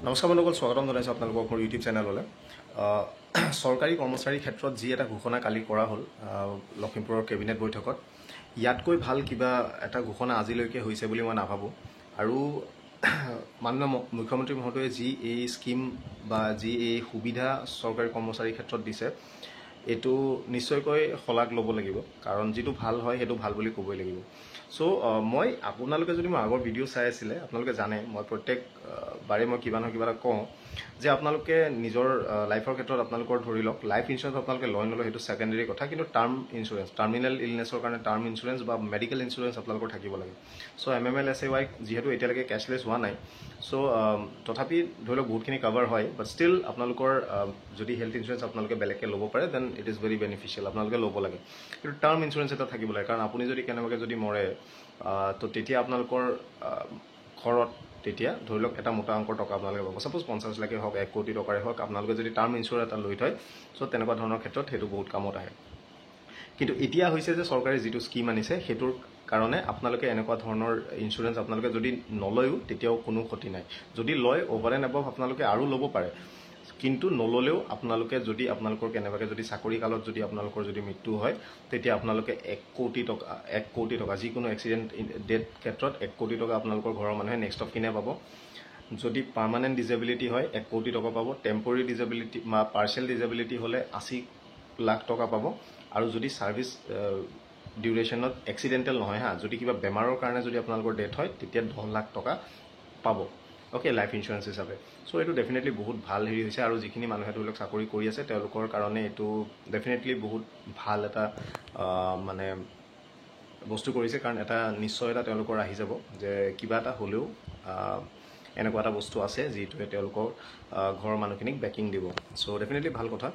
নমস্কাৰ বন্ধুসকল, স্বাগতম জনাইছোঁ আপোনালোকক মোৰ ইউটিউব চেনেললৈ। চৰকাৰী কৰ্মচাৰীৰ ক্ষেত্ৰত যি এটা ঘোষণা কালি কৰা হ'ল লখিমপুৰৰ কেবিনেট বৈঠকত, ইয়াতকৈ ভাল কিবা এটা ঘোষণা আজিলৈকে হৈছে বুলি মই নাভাবোঁ। আৰু মাননীয় মুখ্যমন্ত্ৰী মহোদয়ে যি এই স্কিম বা যি এই সুবিধা চৰকাৰী কৰ্মচাৰীৰ ক্ষেত্ৰত দিছে, এইটো নিশ্চয়কৈ শলাগ ল'ব লাগিব, কাৰণ যিটো ভাল হয় সেইটো ভাল বুলি ক'বই লাগিব। চ' মই আপোনালোকে যদি মই আগৰ ভিডিঅ' চাই আছিলে, আপোনালোকে জানে মই প্ৰত্যেকবাৰে মই কিবা নহয় কিবা এটা কওঁ যে আপোনালোকে নিজৰ লাইফৰ ক্ষেত্ৰত আপোনালোকৰ ধৰি লওক লাইফ ইঞ্চুৰেঞ্চ আপোনালোকে লয় নলয় সেইটো ছেকেণ্ডেৰী কথা, কিন্তু টাৰ্ম ইঞ্চুৰেঞ্চ, টাৰ্মিনেল ইলনেছৰ কাৰণে টাৰ্ম ইঞ্চুৰেঞ্চ বা মেডিকেল ইঞ্চুৰেঞ্চ আপোনালোকৰ থাকিব লাগে। চ' MML SAY যিহেতু এতিয়ালৈকে কেছলেছ হোৱা নাই, চ' তথাপি ধৰি লওক বহুতখিনি কাভাৰ হয়, বাট ষ্টিল আপোনালোকৰ যদি হেল্থ ইঞ্চুৰেঞ্চ আপোনালোকে বেলেগকৈ ল'ব পাৰে then it is very beneficial, আপোনালোকে ল'ব লাগে। কিন্তু টাৰ্ম ইঞ্চুৰেঞ্চ এটা থাকিব লাগে, কাৰণ আপুনি যদি কেনেবাকৈ যদি মৰে তো তেতিয়া আপোনালোকৰ ঘৰত তেতিয়া ধৰি লওক এটা মোটা অংকৰ টকা আপোনালোকে পাব। ছাপ'জ 50 লাখেই হওক, 1 কোটি টকাৰে হওক, আপোনালোকে যদি টাৰ্ম ইঞ্চুৰেঞ্চ এটা লৈ থয়, চ' তেনেকুৱা ধৰণৰ ক্ষেত্ৰত সেইটো বহুত কামত আহে। কিন্তু এতিয়া হৈছে যে চৰকাৰে যিটো স্কিম আনিছে সেইটোৰ কাৰণে আপোনালোকে এনেকুৱা ধৰণৰ ইঞ্চুৰেঞ্চ আপোনালোকে যদি নলয়ো তেতিয়াও কোনো ক্ষতি নাই। যদি লয় অভাৰ এণ্ড এবাভ আপোনালোকে আৰু ল'ব পাৰে, কিন্তু নল'লেও আপোনালোকে যদি আপোনালোকৰ কেনেবাকৈ যদি চাকৰি কালত যদি আপোনালোকৰ যদি মৃত্যু হয়, তেতিয়া আপোনালোকে 1 কোটি টকা যিকোনো এক্সিডেণ্ট ডেথ ক্ষেত্ৰত 1 কোটি টকা আপোনালোকৰ ঘৰৰ মানুহে নেক্সট অফ কিনে পাব। যদি পাৰ্মানেণ্ট ডিজেবিলিটি হয় 1 কোটি টকা পাব, টেম্পৰৰী ডিজেবিলিটি বা পাৰ্চিয়েল ডিজেবিলিটি হ'লে 80 লাখ টকা পাব, আৰু যদি ছাৰ্ভিচ ডিউৰেশ্যনত এক্সিডেণ্টেল নহয় যদি কিবা বেমাৰৰ কাৰণে যদি আপোনালোকৰ ডেথ হয় তেতিয়া 10 লাখ টকা পাব, অ'কে, লাইফ ইঞ্চুৰেঞ্চ হিচাপে। চ' এইটো ডেফিনেটলি বহুত ভাল হেৰি হৈছে, আৰু যিখিনি মানুহে ধৰি লওক চাকৰি কৰি আছে তেওঁলোকৰ কাৰণে এইটো ডেফিনেটলি বহুত ভাল এটা মানে বস্তু কৰিছে, কাৰণ এটা নিশ্চয়তা তেওঁলোকৰ আহি যাব যে কিবা এটা হ'লেও এনেকুৱা এটা বস্তু আছে যিটোৱে তেওঁলোকৰ ঘৰৰ মানুহখিনিক বেকিং দিব। চ' ডেফিনেটলি ভাল কথা।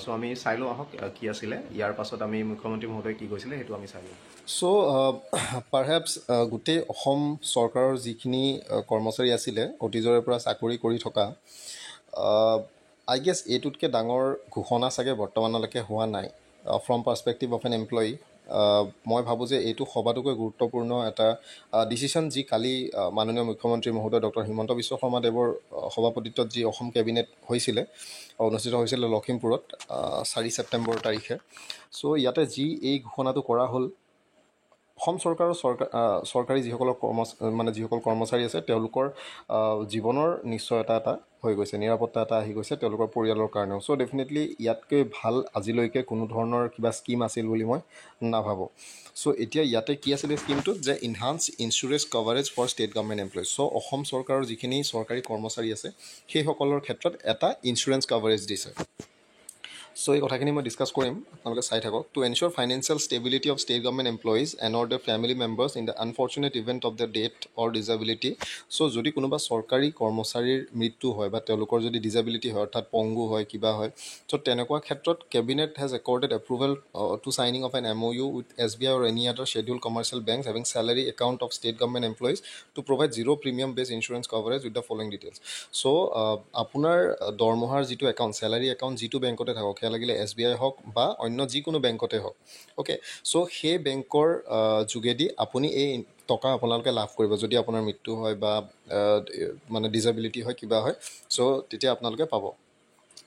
চ' আমি চাই লওঁ আহক কি আছিলে, ইয়াৰ পাছত আমি মুখ্যমন্ত্ৰী মহোদয়ে কি কৈছিলে সেইটো আমি চাই লওঁ। চ' পাৰহেপছ গোটেই অসম চৰকাৰৰ যিখিনি কৰ্মচাৰী আছিলে অতীজৰে পৰা চাকৰি কৰি থকা, আই গেছ এইটোতকৈ ডাঙৰ ঘোষণা চাগে বৰ্তমানলৈকে হোৱা নাই from perspective of N employee. মই ভাবোঁ যে এইটো সবাতোকৈ গুৰুত্বপূৰ্ণ এটা ডিচিশ্যন যি কালি মাননীয় মুখ্যমন্ত্ৰী মহোদয় ডক্টৰ হিমন্ত বিশ্ব শৰ্মা দেৱৰ সভাপতিত্বত যি অসম কেবিনেট অনুষ্ঠিত হৈছিলে লখিমপুৰত 4 ছেপ্টেম্বৰ তাৰিখে। চ' ইয়াতে যি এই ঘোষণাটো কৰা হ'ল, অসম চৰকাৰৰ চৰকাৰী যিসকল কৰ্মচাৰী আছে তেওঁলোকৰ জীৱনৰ নিশ্চয়তা এটা হৈ গৈছে, নিৰাপত্তা এটা আহি গৈছে তেওঁলোকৰ পৰিয়ালৰ কাৰণেও। চ' ডেফিনেটলি ইয়াতকৈ ভাল আজিলৈকে কোনো ধৰণৰ কিবা স্কিম আছিল বুলি মই নাভাবোঁ। চ' এতিয়া ইয়াতে কি আছিলে স্কিমটোত, যে enhance insurance coverage for state government employees. So' Assam চৰকাৰৰ যিখিনি চৰকাৰী কৰ্মচাৰী আছে সেইসকলৰ ক্ষেত্ৰত এটা ইঞ্চুৰেঞ্চ কভাৰেজ দিছে। চ' এই কথাখিনি মই ডিছকাছ কৰিম, আপোনালোকে চাই থাকক। To ensure financial stability of state government employees and or the family members in the unfortunate event of the death or disability. So' যদি কোনোবা চৰকাৰী কৰ্মচাৰীৰ মৃত্যু হয় বা তেওঁলোকৰ যদি ডিজেবিলিটি হয়, অৰ্থাৎ পংগু হয়, কিবা হয়, চ' তেনেকুৱা ক্ষেত্ৰত cabinet has accorded approval to signing of an MOU with SBI or any other scheduled commercial banks having salary account of state government employees to provide zero premium based insurance coverage with the following details. চ' আপোনাৰ দৰমহাৰ যিটো account, salary account যিটো বেংকতে থাকক, সেয়া লাগিলে SBI হওক বা অন্য যিকোনো বেংকতে হওক, অ'কে। চ' সেই বেংকৰ যোগেদি আপুনি এই টকা আপোনালোকে লাভ কৰিব যদি আপোনাৰ মৃত্যু হয় বা মানে ডিজেবিলিটি হয়, কিবা হয়, চ' তেতিয়া আপোনালোকে পাব।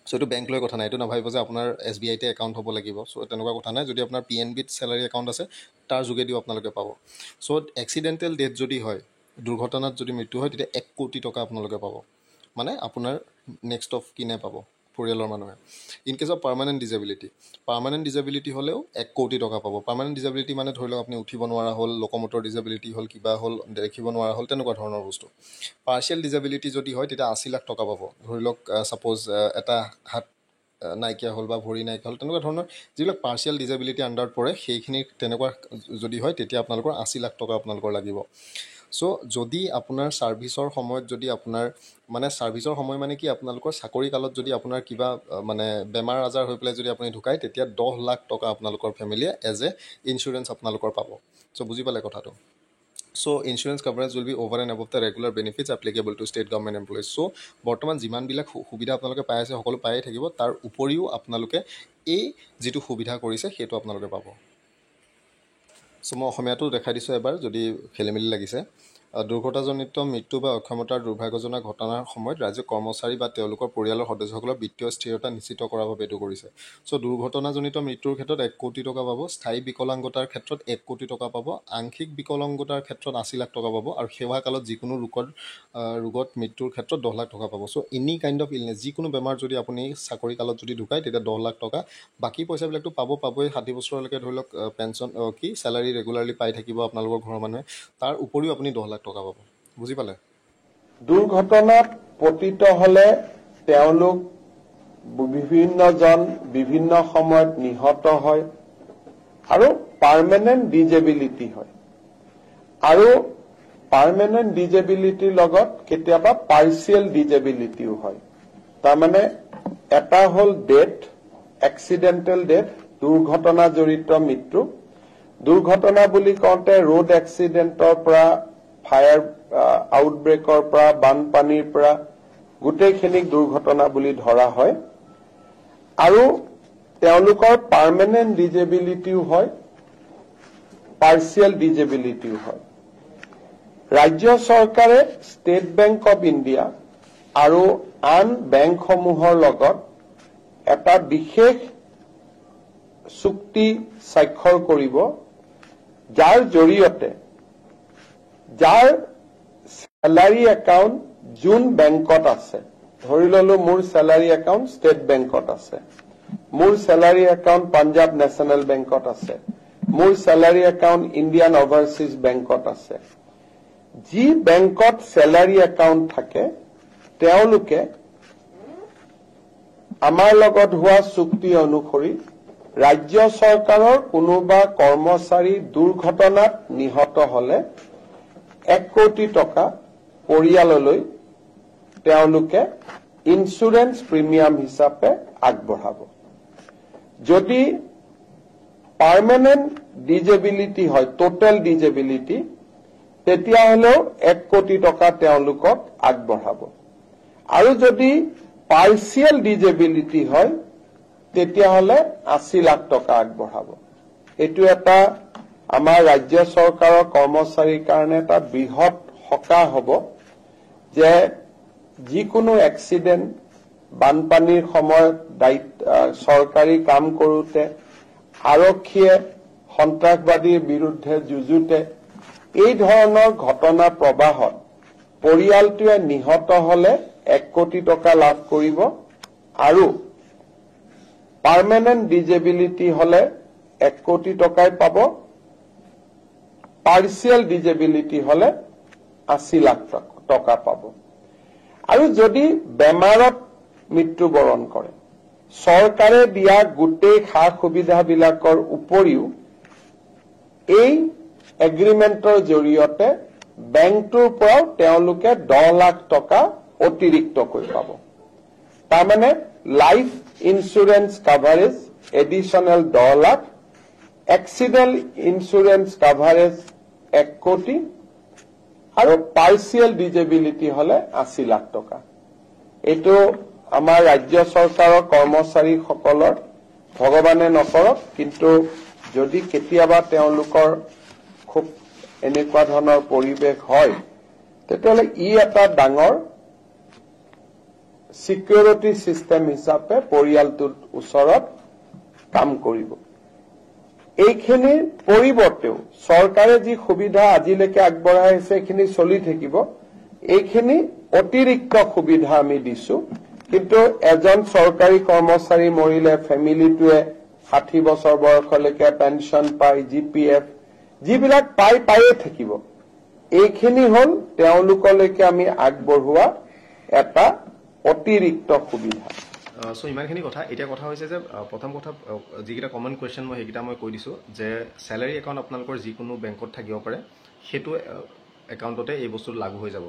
চ' এইটো বেংক লৈ কথা নাই, এইটো নাভাবিব যে আপোনাৰ SBIতে একাউণ্ট হ'ব লাগিব। চ' তেনেকুৱা কথা নাই, যদি আপোনাৰ PNBত চেলাৰী একাউণ্ট আছে তাৰ যোগেদিও আপোনালোকে পাব। চ' এক্সিডেণ্টেল ডেথ যদি হয়, দুৰ্ঘটনাত যদি মৃত্যু হয়, তেতিয়া 1 কোটি টকা আপোনালোকে পাব, মানে আপোনাৰ নেক্সট অফ কিনে পাব পৰিয়ালৰ মানুহে। In case of permanent disability হ'লেও 1 কোটি টকা পাব। পাৰ্মানেণ্ট ডিজেবিলিটি মানে ধৰি লওক আপুনি উঠিব নোৱাৰা হ'ল, লোকমোটৰ ডিজেবিলিটি হ'ল, কিবা হ'ল, দেখিব নোৱাৰা হ'ল, তেনেকুৱা ধৰণৰ বস্তু। পাৰ্চিয়েল ডিজেবিলিটি যদি হয় তেতিয়া 80 লাখ টকা পাব। ধৰি লওক ছাপ'জ এটা হাত নাইকিয়া হ'ল বা ভৰি নাইকিয়া হ'ল, তেনেকুৱা ধৰণৰ যিবিলাক পাৰ্চিয়েল ডিজেবিলিটি আণ্ডাৰত পৰে সেইখিনি তেনেকুৱা যদি হয় তেতিয়া আপোনালোকৰ 80 লাখ টকা আপোনালোকৰ লাগিব। চ' যদি আপোনাৰ ছাৰ্ভিচৰ সময়ত যদি আপোনাৰ ছাৰ্ভিচৰ সময় মানে কি, আপোনালোকৰ চাকৰি কালত যদি আপোনাৰ কিবা বেমাৰ আজাৰ হৈ পেলাই যদি আপুনি ঢুকায়, তেতিয়া 10 লাখ টকা আপোনালোকৰ ফেমিলিয়ে এজ এ ইঞ্চুৰেঞ্চ আপোনালোকৰ পাব। চ' বুজি পালে কথাটো। So' insurance coverage will be over and above the regular benefits applicable to state government employees. So' বৰ্তমান যিমানবিলাক সুবিধা আপোনালোকে পাই আছে সকলো পায়ে থাকিব, তাৰ উপৰিও আপোনালোকে এই যিটো সুবিধা কৰিছে সেইটো আপোনালোকে পাব। চ' মই অসমীয়াটো দেখাই দিছোঁ এবাৰ যদি খেলি মেলি লাগিছে। দুৰ্ঘটনাজনিত মৃত্যু বা অক্ষমতাৰ দুৰ্ভাগ্যজনক ঘটনাৰ সময়ত ৰাজ্যিক কৰ্মচাৰী বা তেওঁলোকৰ পৰিয়ালৰ সদস্যসকলৰ বিত্তীয় স্থিৰতা নিশ্চিত কৰাৰ বাবে এইটো কৰিছে। চ' দুৰ্ঘটনাজনিত মৃত্যুৰ ক্ষেত্ৰত 1 কোটি টকা পাব, স্থায়ী বিকলাংগতাৰ ক্ষেত্ৰত 1 কোটি টকা পাব, আংশিক বিকলাংগতাৰ ক্ষেত্ৰত 80 লাখ টকা পাব, আৰু সেৱা কালত যিকোনো ৰোগত মৃত্যুৰ ক্ষেত্ৰত 10 লাখ টকা পাব। চ' এনি কাইণ্ড অফ ইলনেছ, যিকোনো বেমাৰ যদি আপুনি চাকৰি কালত যদি ঢুকায় তেতিয়া 10 লাখ টকা। বাকী পইচাবিলাকতো পাবই, 60 বছৰলৈকে ধৰি লওক পেঞ্চন চেলাৰী ৰেগুলাৰলি পাই থাকিব আপোনালোকৰ ঘৰৰ মানুহে, তাৰ উপৰিও আপুনি 10 লাখ টকা পাব। বুজি পালে? দুৰ্ঘটনাত পতিত হলে তেওঁলোক বিভিন্নজন বিভিন্ন সময়ত নিহত হয় আৰু পাৰ্মানেণ্ট ডিজেবিলিটি হয়, আৰু পাৰ্মানেণ্ট ডিজেবিলিটিৰ লগত কেতিয়াবা পাৰ্চিয়েল ডিজেবিলিটিও হয়। তাৰমানে এটা হ'ল ডেথ, এক্সিডেণ্টেল ডেথ, দুৰ্ঘটনা জড়িত মৃত্যু। দুৰ্ঘটনা বুলি কওঁতে ৰোড এক্সিডেণ্টৰ পৰা, ফায়াৰ আউটব্ৰেকৰ পৰা, বানপানীৰ পৰা গোটেইখিনিক দুৰ্ঘটনা বুলি ধৰা হয়। আৰু তেওঁলোকৰ পাৰ্মানেণ্ট ডিজেবিলিটিও হয়, পাৰ্চিয়েল ডিজেবিলিটিও হয়। ৰাজ্য চৰকাৰে ষ্টেট বেংক অৱ ইণ্ডিয়া আৰু আন বেংকসমূহৰ লগত এটা বিশেষ চুক্তি স্বাক্ষৰ কৰিব, যাৰ জৰিয়তে যাৰ চেলাৰী একাউণ্ট যোন বেংকত আছে, ধৰি ললো মোৰ চেলাৰী একাউণ্ট ষ্টেট বেংকত আছে, মোৰ চেলাৰী একাউণ্ট পাঞ্জাৱ নেশ্যনেল বেংকত আছে, মোৰ চেলাৰী একাউণ্ট ইণ্ডিয়ান অভাৰচিজ বেংকত আছে। যি বেংকত চেলাৰী একাউণ্ট থাকে তেওঁলোকে আমাৰ লগত হোৱা চুক্তি অনুসৰি ৰাজ্য চৰকাৰৰ কোনোবা কৰ্মচাৰী দুৰ্ঘটনাত নিহত হলে 1 কোটি টকা পৰিয়াললৈ তেওঁলোকে ইন্সুৰেন্স প্ৰিমিয়াম হিচাপে আগবঢ়াব। যদি পাৰ্মানেণ্ট ডিজেবিলিটি হয়, টোটেল ডিজেবিলিটি, তেতিয়াহলেও 1 কোটি টকা তেওঁলোকক আগবঢ়াব। আৰু যদি পাৰ্চিয়েল ডিজেবিলিটি হয় তেতিয়াহলে 80 লাখ টকা আগবঢ়াব। এইটো এটা আমাৰ ৰাজ্য চৰকাৰৰ কৰ্মচাৰীৰ কাৰণে এটা বৃহৎ সকাহ হ'ব যে যিকোনো এক্সিডেণ্ট, বানপানীৰ সময়ত চৰকাৰী কাম কৰোঁতে, আৰক্ষীয়ে সন্ত্ৰাসবাদীৰ বিৰুদ্ধে যুঁজোতে, এই ধৰণৰ ঘটনা প্ৰবাহত পৰিয়ালটোৱে নিহত হলে 1 কোটি টকা লাভ কৰিব, আৰু পাৰ্মানেণ্ট ডিজেবিলিটি হলে 1 কোটি টকাই পাব, পাৰ্চিয়েল ডিজেবিলিটি হলে 80 লাখ টকা পাব। আৰু যদি বেমাৰত মৃত্যুবৰণ কৰে, চৰকাৰে দিয়া গোটেই সা সুবিধাবিলাকৰ উপৰিও এই এগ্ৰিমেণ্টৰ জৰিয়তে বেংকটোৰ পৰাও তেওঁলোকে 10 লাখ টকা অতিৰিক্তকৈ পাব। তাৰমানে life insurance coverage additional 10 lakh, accident insurance coverage 1 কোটি, আৰু পাৰ্চিয়েল ডিজেবিলিটি হলে 80 লাখ টকা। এইটো আমাৰ ৰাজ্য চৰকাৰৰ কৰ্মচাৰীসকলৰ ভগৱানে নকৰক, কিন্তু যদি কেতিয়াবা তেওঁলোকৰ খুব এনেকুৱা ধৰণৰ পৰিৱেশ হয় তেতিয়াহ'লে ই এটা ডাঙৰ সিকিউৰিটি সিস্টেম হিচাপে পৰিয়ালটোৰ ওচৰত কাম কৰিব। এইখিনিৰ পৰিৱৰ্তেও চৰকাৰে যি সুবিধা আজিলৈকে আগবঢ়াই আছে এইখিনি চলি থাকিব। এইখিনি অতিৰিক্ত সুবিধা আমি দিছো, কিন্তু এজন চৰকাৰী কৰ্মচাৰী মৰিলে ফেমিলিটোৱে 60 বছৰ বয়সলৈকে পেঞ্চন পায়, GPF যিবিলাক পায়ে থাকিব। এইখিনি হল তেওঁলোকলৈকে আমি আগবঢ়োৱা এটা অতিৰিক্ত সুবিধা। চ' ইমানখিনি কথা। এতিয়া কথা হৈছে যে প্ৰথম কথা যিকেইটা কমন কুৱেশ্যন মই সেইকেইটা মই কৈ দিছোঁ যে চেলাৰী একাউণ্ট আপোনালোকৰ যিকোনো বেংকত থাকিব পাৰে, সেইটো একাউণ্টতে এই বস্তুটো লাগু হৈ যাব।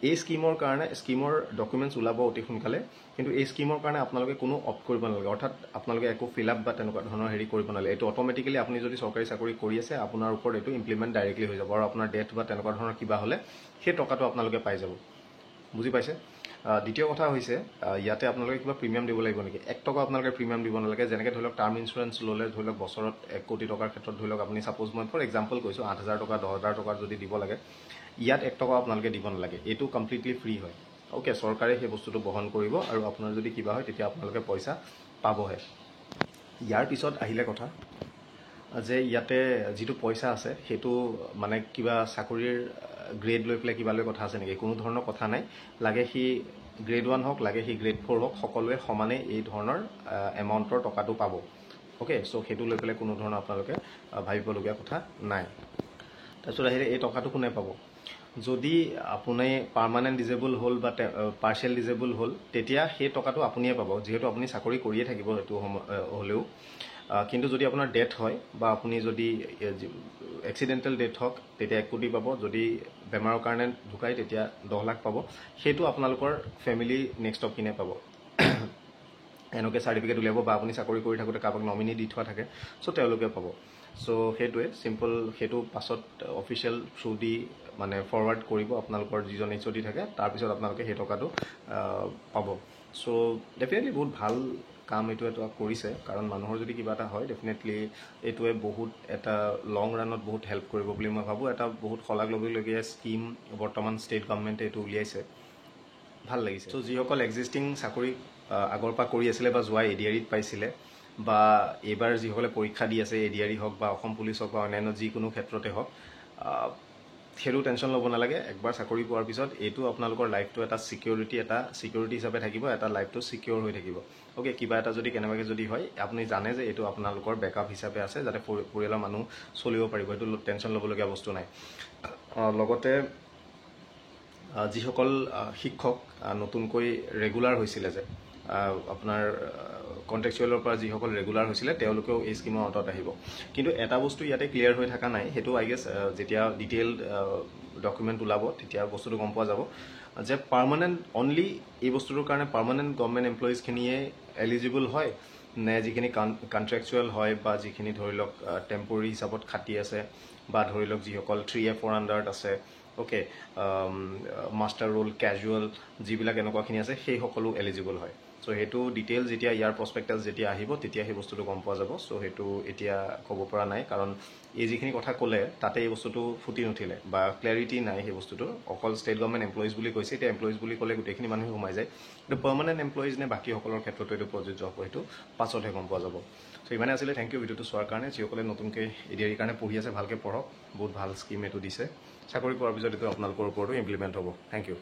এই স্কিমৰ ডকুমেণ্টছ ওলাব অতি সোনকালে, কিন্তু এই স্কিমৰ কাৰণে আপোনালোকে কোনো অপ্ট কৰিব নালাগে, অৰ্থাৎ আপোনালোকে একো ফিল আপ বা তেনেকুৱা ধৰণৰ হেৰি কৰিব নালাগে। এইটো অট'মেটিকেলি আপুনি যদি চৰকাৰী চাকৰি কৰি আছে আপোনাৰ ওপৰত এইটো ইমপ্লিমেণ্ট ডাইৰেক্টলি হৈ যাব, আৰু আপোনাৰ ডেথ বা তেনেকুৱা ধৰণৰ কিবা হ'লে সেই টকাটো আপোনালোকে পাই যাব। বুজি পাইছে? দ্বিতীয় কথা হৈছে ইয়াতে আপোনালোকে কিবা প্ৰিমিয়াম দিব লাগিব নেকি? 1 টকা আপোনালোকে প্ৰিমিয়াম দিব নালাগে। যেনেকৈ ধৰি লওক টাৰ্ম ইঞ্চুৰেঞ্চ ল'লে ধৰি লওক বছৰত 1 কোটি টকাৰ ক্ষেত্ৰত ধৰি লওক আপুনি ছাপ'জ মই ফৰ এক্সাম্পল কৈছোঁ 8,000 টকা 10,000 টকা যদি দিব লাগে, ইয়াত 1 টকা আপোনালোকে দিব নালাগে। এইটো কমপ্লিটলি ফ্ৰী হয়। অ'কে, চৰকাৰে সেই বস্তুটো বহন কৰিব আৰু আপোনাৰ যদি কিবা হয় তেতিয়া আপোনালোকে পইচা পাবহে। ইয়াৰ পিছত আহিলে কথা যে ইয়াতে যিটো পইচা আছে সেইটো মানে কিবা চাকৰিৰ গ্ৰেড লৈ পেলাই কিবা লৈ কথা আছে নেকি? কোনো ধৰণৰ কথা নাই। লাগে সি গ্ৰেড 1 হওক, লাগে সি গ্ৰেড 4 হওক, সকলোৱে সমানে এই ধৰণৰ এমাউণ্টৰ টকাটো পাব। অ'কে, চ' সেইটো লৈ পেলাই কোনো ধৰণৰ আপোনালোকে ভাবিবলগীয়া কথা নাই। তাৰপিছত আহিলে এই টকাটো কোনে পাব? যদি আপুনি পাৰ্মানেণ্ট ডিজেবল হ'ল বা পাৰ্চিয়েল ডিজেবল হ'ল, তেতিয়া সেই টকাটো আপুনিয়ে পাব, যিহেতু আপুনি চাকৰি কৰিয়ে থাকিব সেইটো হ'লেও। কিন্তু যদি আপোনাৰ ডেথ হয় বা আপুনি যদি এক্সিডেণ্টেল ডেথ হওক তেতিয়া 1 কোটি পাব। যদি বেমাৰৰ কাৰণে ঢুকায় তেতিয়া 10 লাখ পাব। সেইটো আপোনালোকৰ ফেমিলি নেক্সট অফ কিনে পাব। এনেকৈ চাৰ্টিফিকেট উলিয়াব বা আপুনি চাকৰি কৰি থাকোঁতে কাৰোবাক নমিনি দি থোৱা থাকে, চ' তেওঁলোকে পাব। চ' সেইটোৱে চিম্পল। সেইটো পাছত অফিচিয়েল থ্ৰু দি মানে ফৰৱাৰ্ড কৰিব আপোনালোকৰ যিজন HOD থাকে, তাৰপিছত আপোনালোকে সেই টকাটো পাব। চ' ডেফিনেটলি বহুত ভাল কাম এইটো এটা কৰিছে, কাৰণ মানুহৰ যদি কিবা এটা হয় ডেফিনেটলি এইটোৱে বহুত এটা লং ৰাণত বহুত হেল্প কৰিব বুলি মই ভাবোঁ। এটা বহুত শলাগ ল'বলগীয়া স্কিম বৰ্তমান ষ্টেট গভৰ্ণমেণ্টে এইটো উলিয়াইছে, ভাল লাগিছে। চ' যিসকল এক্সিষ্টিং চাকৰি আগৰ পৰা কৰি আছিলে বা যোৱা ADREত পাইছিলে, বা এইবাৰ যিসকলে পৰীক্ষা দি আছে ADRE হওক বা অসম পুলিচ হওক বা অন্যান্য যিকোনো ক্ষেত্ৰতে হওক, সেইটো টেনশ্যন ল'ব নালাগে। একবাৰ চাকৰি পোৱাৰ পিছত এইটো আপোনালোকৰ লাইফটো এটা ছিকিউৰিটি হিচাপে থাকিব, এটা লাইফটো ছিকিউৰ হৈ থাকিব। অ'কে, কিবা এটা যদি কেনেবাকৈ যদি হয় আপুনি জানে যে এইটো আপোনালোকৰ বেকআপ হিচাপে আছে, যাতে পৰিয়ালৰ মানুহ চলিব পাৰিব। সেইটো টেনশ্যন ল'বলগীয়া বস্তু নাই। লগতে যিসকল শিক্ষক নতুনকৈ ৰেগুলাৰ হৈছিলে, যে আপোনাৰ কণ্ট্ৰেকচুৱেলৰ পৰা যিসকল ৰেগুলাৰ হৈছিলে, তেওঁলোকেও এই স্কিমৰ অন্তত আহিব। কিন্তু এটা বস্তু ইয়াতে ক্লিয়াৰ হৈ থকা নাই, সেইটো আই গেছ যেতিয়া ডিটেইলড ডকুমেণ্ট ওলাব তেতিয়া বস্তুটো গম পোৱা যাব যে পাৰ্মানেণ্ট অনলি এই বস্তুটোৰ কাৰণে পাৰ্মানেণ্ট গভৰ্ণমেণ্ট এমপ্লয়িজখিনিয়ে এলিজিবল হয় নে যিখিনি কণ্ট্ৰেকচুৱেল হয় বা যিখিনি ধৰি লওক টেম্পৰৰী হিচাপত খাটি আছে, বা ধৰি লওক যিসকল 3F-ৰ আণ্ডাৰত আছে, অ'কে, মাষ্টাৰ ৰোল, কেজুৱেল যিবিলাক এনেকুৱাখিনি আছে, সেই সকলো এলিজিবল হয়। চ' সেইটো ডিটেইল যেতিয়া ইয়াৰ প্ৰস্পেক্টাছ যেতিয়া আহিব তেতিয়া সেই বস্তুটো গম পোৱা যাব। চ' সেইটো এতিয়া ক'ব পৰা নাই, কাৰণ এই যিখিনি কথা ক'লে তাতে এই বস্তুটো ফুটি নুঠিলে বা ক্লেৰিটি নাই সেই বস্তুটো। অকল ষ্টেট গভৰ্ণমেণ্ট এমপ্লয়িজ বুলি কৈছে, এতিয়া এমপ্লয়িজ বুলি ক'লে গোটেইখিনি মানুহে সোমাই যায়। কিন্তু পাৰ্মানেণ্ট এমপ্লয়িজ নে বাকীসকলৰ ক্ষেত্ৰতো এইটো প্ৰযোজ্য হ'ব, সেইটো পাছতহে গম পোৱা যাব। চ' ইমানে আছিলে। থেংক ইউ ভিডিঅ'টো চোৱাৰ কাৰণে। যিসকলে নতুনকৈ ADREৰ কাৰণে পঢ়ি আছে ভালকৈ পঢ়ক, বহুত ভাল স্কিম এইটো দিছে। চাকৰি পোৱাৰ পিছত এইটো আপোনালোকৰ ওপৰতো ইমপ্লিমেণ্ট হ'ব। Thank U.